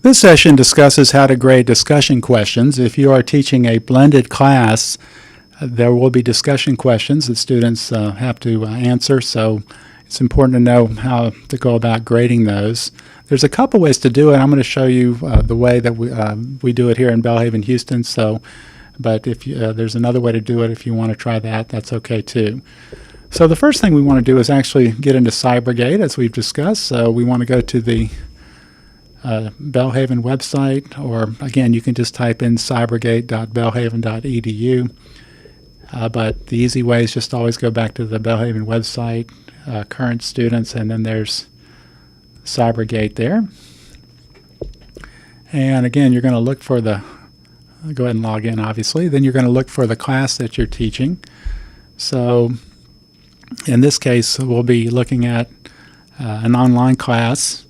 This session discusses how to grade discussion questions. If you are teaching a blended class, there will be discussion questions that students have to answer, so it's important to know how to go about grading those. There's a couple ways to do it. I'm going to show you the way that we do it here in Belhaven, Houston. But if there's another way to do it, if you want to try that, that's okay too. So the first thing we want to do is actually get into Cybergate, as we've discussed. So we want to go to the Belhaven website, or again, you can just type in cybergate.belhaven.edu. But the easy way is just always go back to the Belhaven website, current students, and then there's Cybergate there. And again, you're going to look for go ahead and log in, obviously. Then you're going to look for the class that you're teaching. So in this case, we'll be looking at an online class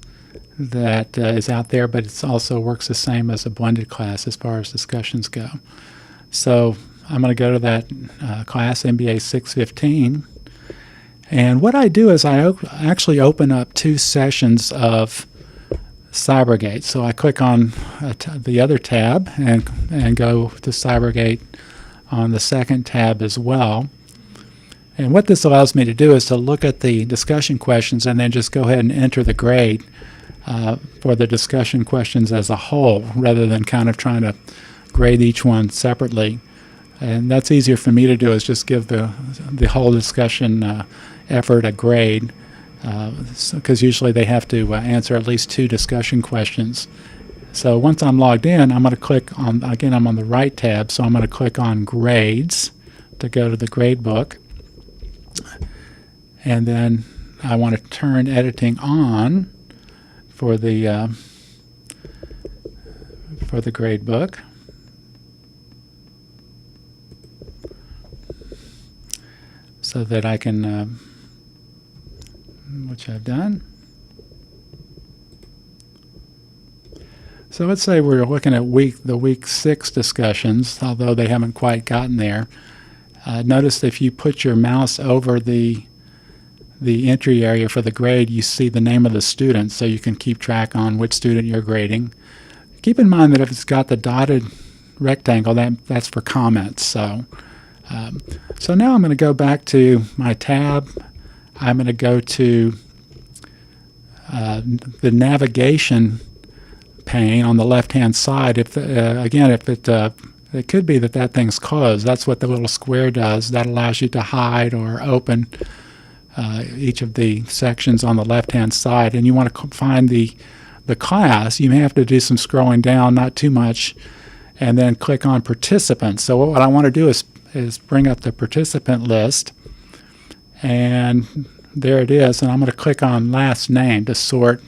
that is out there, but it also works the same as a blended class as far as discussions go. So I'm going to go to that class, MBA 615. And what I do is I actually open up two sessions of Cybergate. So I click on the other tab and go to Cybergate on the second tab as well. And what this allows me to do is to look at the discussion questions and then just go ahead and enter the grade for the discussion questions as a whole, rather than kind of trying to grade each one separately. And that's easier for me to do, is just give the whole discussion effort a grade, because usually they have to answer at least two discussion questions. So once I'm logged in, I'm going to click on, again, I'm on the right tab, so I'm going to click on Grades to go to the grade book. And then I want to turn editing on for the grade book. So that I can, which I've done. So let's say we're looking at the week 6 discussions, although they haven't quite gotten there. Notice if you put your mouse over the entry area for the grade, you see the name of the student, so you can keep track on which student you're grading. Keep in mind that if it's got the dotted rectangle, that's for comments. So now I'm going to go back to my tab. I'm going to go to the navigation pane on the left-hand side. It could be that thing's closed. That's what the little square does. That allows you to hide or open each of the sections on the left-hand side. And you want to find the class. You may have to do some scrolling down, not too much, and then click on participants. So what I want to do is bring up the participant list, and there it is. And I'm going to click on last name to sort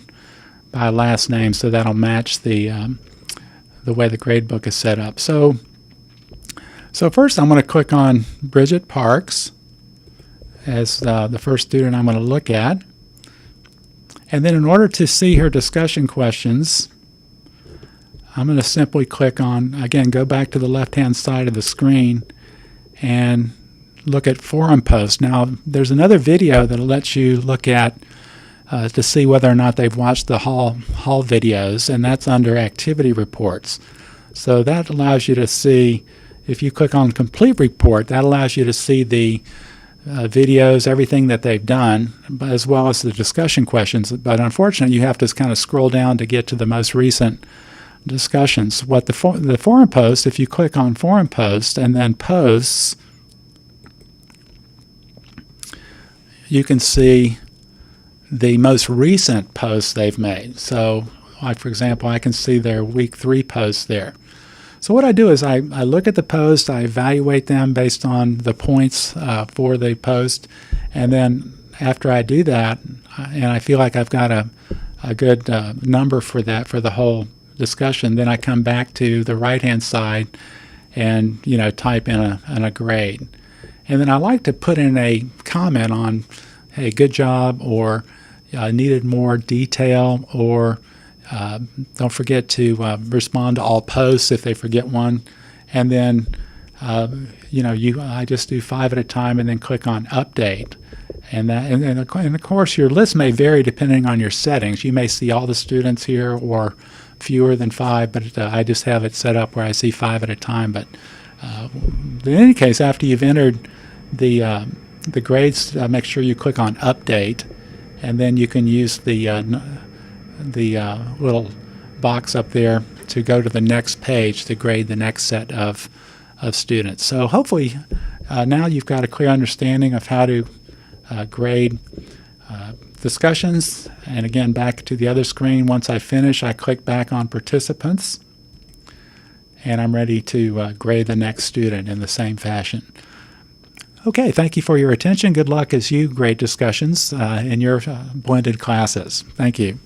by last name, so that'll match the way the gradebook is set up. So first I'm going to click on Bridget Parks as the first student I'm going to look at. And then in order to see her discussion questions, I'm going to simply click on, again, go back to the left-hand side of the screen and look at forum posts. Now, there's another video that lets you look at to see whether or not they've watched the hall videos, and that's under activity reports. So that allows you to see, if you click on complete report, that allows you to see the videos, everything that they've done, as well as the discussion questions. But unfortunately, you have to kind of scroll down to get to the most recent discussions. What the forum post, if you click on forum post and then posts, you can see the most recent posts they've made. So, like for example, I can see their week 3 posts there. So what I do is I look at the post, I evaluate them based on the points for the post, and then after I do that, and I feel like I've got a good number for that for the whole discussion, then I come back to the right-hand side and type in a grade. And then I like to put in a comment on, hey, good job, or needed more detail, or don't forget to respond to all posts if they forget one. And then I just do 5 at a time and then click on update. And of course your list may vary depending on your settings. You may see all the students here or fewer than 5, but I just have it set up where I see 5 at a time. But in any case, after you've entered the grades, make sure you click on Update, and then you can use the little box up there to go to the next page to grade the next set of students. So hopefully now you've got a clear understanding of how to grade discussions. And again, back to the other screen, once I finish, I click back on Participants, and I'm ready to grade the next student in the same fashion. Okay, thank you for your attention. Good luck as you grade discussions in your blended classes. Thank you.